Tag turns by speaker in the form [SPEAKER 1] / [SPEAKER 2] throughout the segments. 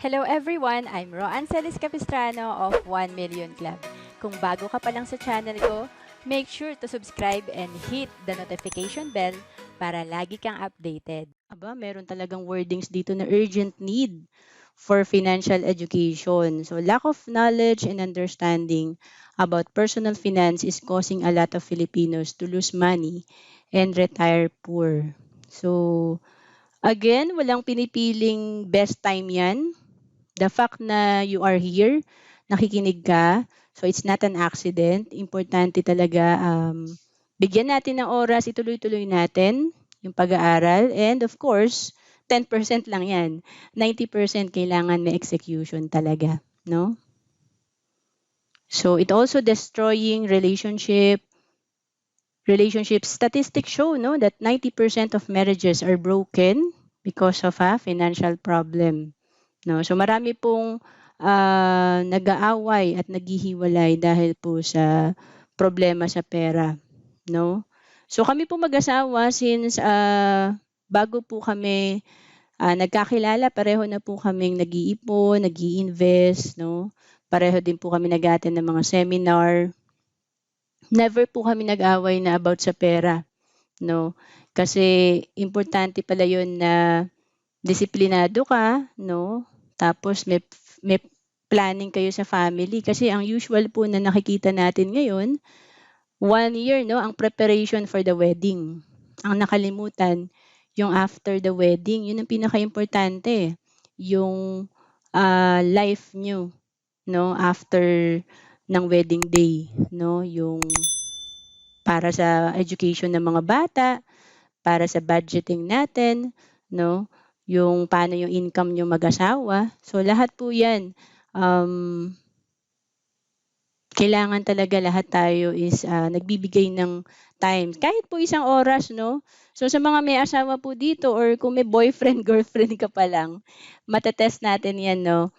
[SPEAKER 1] Hello everyone! I'm Roan Celis Capistrano of 1 Million Club. Kung bago ka pa lang sa channel ko, make sure to subscribe and hit the notification bell para lagi kang updated.
[SPEAKER 2] Aba, meron talagang wordings dito na urgent need for financial education. So, lack of knowledge and understanding about personal finance is causing a lot of Filipinos to lose money and retire poor. So, again, walang pinipiling best time yan. The fact na you are here, nakikinig ka, so it's not an accident. Importante talaga bigyan natin ng oras, ituloy-tuloy natin yung pag-aaral. And of course, 10% lang yan. 90% kailangan may execution talaga, no? So it also destroying relationships. Statistics show no that 90% of marriages are broken because of a financial problem. No, so marami pong nag-aaway at naghihiwalay dahil po sa problema sa pera, no? So kami po mag-asawa since bago po kami nagkakilala, pareho na po kaming nag-iipon, nag-iinvest, no? Pareho din po kami nag-attend ng mga seminar. Never po kami nag-away na about sa pera, no? Kasi importante pala 'yun na disiplinado ka, no? Tapos may planning kayo sa family kasi ang usual po na nakikita natin ngayon, 1 year, no, ang preparation for the wedding. Ang nakalimutan, yung after the wedding, yun ang pinakaimportante. Yung life nyo, no, after ng wedding day, no, yung para sa education ng mga bata, para sa budgeting natin, no? Yung paano yung income nyo mag-asawa. So lahat po 'yan kailangan talaga lahat tayo is nagbibigay ng time. Kahit po isang oras, no? So sa mga may asawa po dito or kung may boyfriend, girlfriend ka pa lang, matetest natin 'yan, no?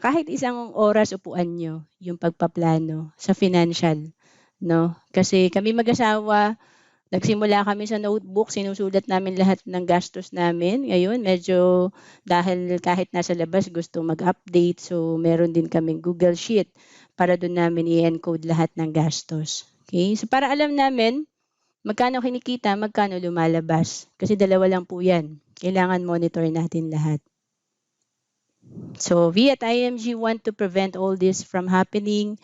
[SPEAKER 2] Kahit isang oras upuan nyo yung pagpaplano sa financial, no? Kasi kami mag-asawa, nagsimula kami sa notebook, sinusulat namin lahat ng gastos namin. Ngayon, medyo dahil kahit nasa labas gusto mag-update, so meron din kaming Google Sheet para doon namin i-encode lahat ng gastos. Okay? So para alam namin magkano kinikita, magkano lumalabas. Kasi dalawa lang po yan. Kailangan monitor natin lahat. So we at IMG want to prevent all this from happening.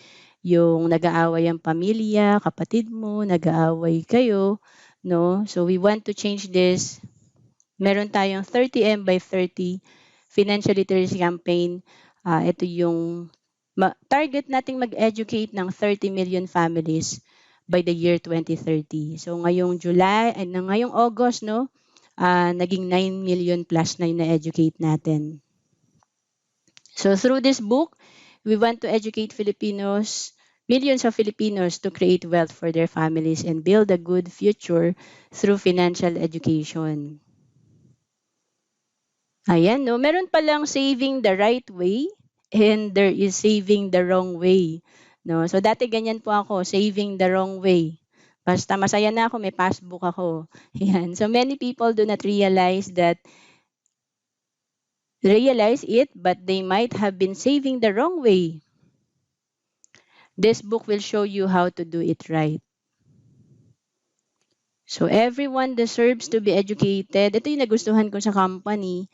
[SPEAKER 2] Yung nag-aaway ang pamilya, kapatid mo, nag-aaway kayo, no? So we want to change this. Meron tayong 30M by 30 financial literacy campaign. Ito yung target nating mag-educate ng 30 million families by the year 2030. So ngayong ngayong August, no, naging 9 million plus na yung na-educate natin. So through this book, we want to educate millions of Filipinos to create wealth for their families and build a good future through financial education. Ayan, no? Meron palang saving the right way and there is saving the wrong way. No? So dati ganyan po ako, saving the wrong way. Basta masaya na ako, may passbook ako. Yan. So many people do not realize it, but they might have been saving the wrong way. This book will show you how to do it right. So everyone deserves to be educated. Ito yung nagustuhan ko sa company.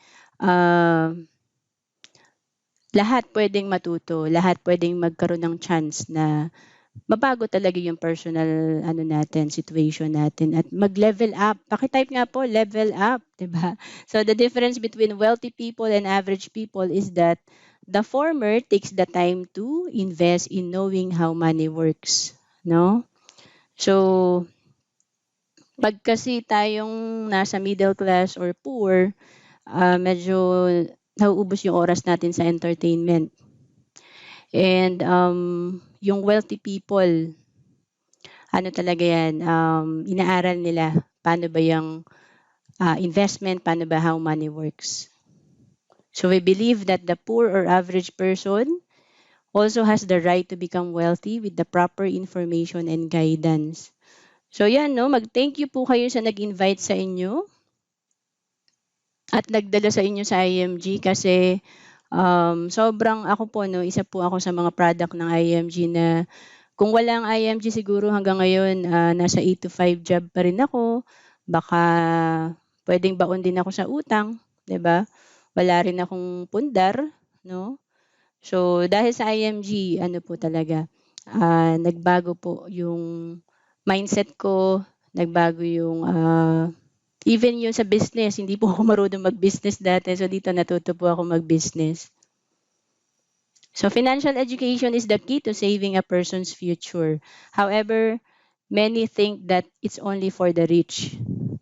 [SPEAKER 2] Lahat pwedeng matuto, lahat pwedeng magkaroon ng chance na mabago talaga yung personal situation natin at mag-level up. Paki-type nga po, level up, 'di ba? So the difference between wealthy people and average people is that the former takes the time to invest in knowing how money works, no? So pag kasi tayong nasa middle class or poor, medyo nauubos yung oras natin sa entertainment. And yung wealthy people, ano talaga yan, inaaral nila paano ba yung investment, paano ba how money works. So we believe that the poor or average person also has the right to become wealthy with the proper information and guidance. So yan, no, mag-thank you po kayo sa nag-invite sa inyo at nagdala sa inyo sa IMG kasi Sobrang ako po 'no, isa po ako sa mga product ng IMG na kung walang IMG siguro hanggang ngayon, nasa 8 to 5 job pa rin ako. Baka puwedeng baon din ako sa utang, 'di ba? Wala rin akong pundar 'no. So, dahil sa IMG ano po talaga, nagbago po yung mindset ko, nagbago yung, even yung sa business, hindi po ako marunong mag-business dati. So, dito natuto po ako mag-business. So, financial education is the key to saving a person's future. However, many think that it's only for the rich,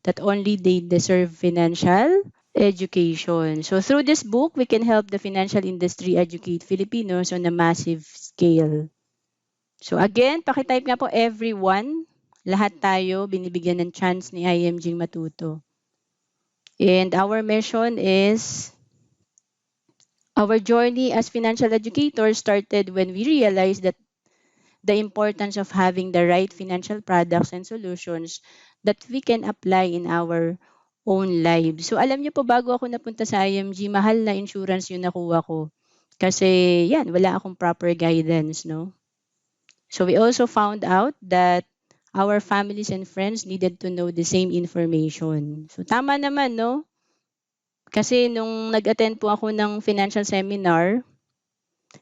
[SPEAKER 2] that only they deserve financial education. So, through this book, we can help the financial industry educate Filipinos on a massive scale. So, again, pakitype nga po everyone. Lahat tayo binibigyan ng chance ni IMG matuto. And our mission is, our journey as financial educators started when we realized that the importance of having the right financial products and solutions that we can apply in our own lives. So alam niyo po, bago ako napunta sa IMG, mahal na insurance yung nakuha ko. Kasi yan, wala akong proper guidance, no? So we also found out that our families and friends needed to know the same information. So tama naman, no? Kasi nung nag-attend po ako ng financial seminar,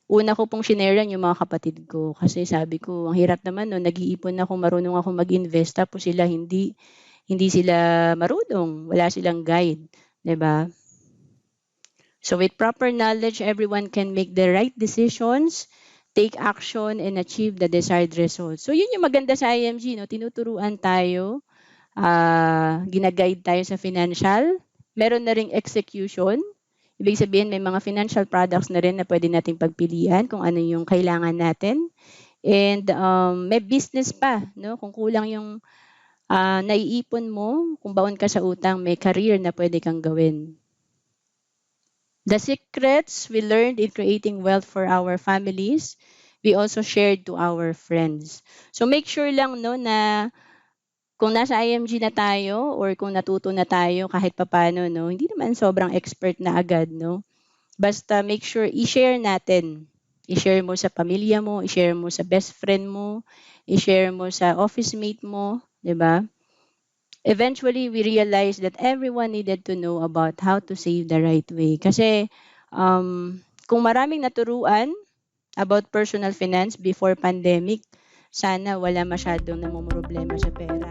[SPEAKER 2] una ko pong shinare yung mga kapatid ko. Kasi sabi ko, ang hirap naman no, nag-iipon ako, marunong ako mag-invest, tapos sila hindi sila marunong, wala silang guide, 'di ba? So with proper knowledge, everyone can make the right decisions, take action, and achieve the desired results. So yun yung maganda sa IMG, no? Tinuturuan tayo, gina-guide tayo sa financial, meron na ring execution. Ibig sabihin, may mga financial products na rin na pwede nating pagpilian kung ano yung kailangan natin. And may business pa, no? Kung kulang yung naiipon mo, kung baon ka sa utang, may career na pwede kang gawin. The secrets we learned in creating wealth for our families, we also shared to our friends. So make sure lang no na kung nasa IMG na tayo or kung natuto na tayo kahit papaano, no, hindi naman sobrang expert na agad, no? Basta make sure i-share natin. I-share mo sa pamilya mo, i-share mo sa best friend mo, i-share mo sa office mate mo, 'di ba? Eventually, we realized that everyone needed to know about how to save the right way. Kasi kung maraming naturuan about personal finance before pandemic, sana wala masyadong namumroblema sa pera.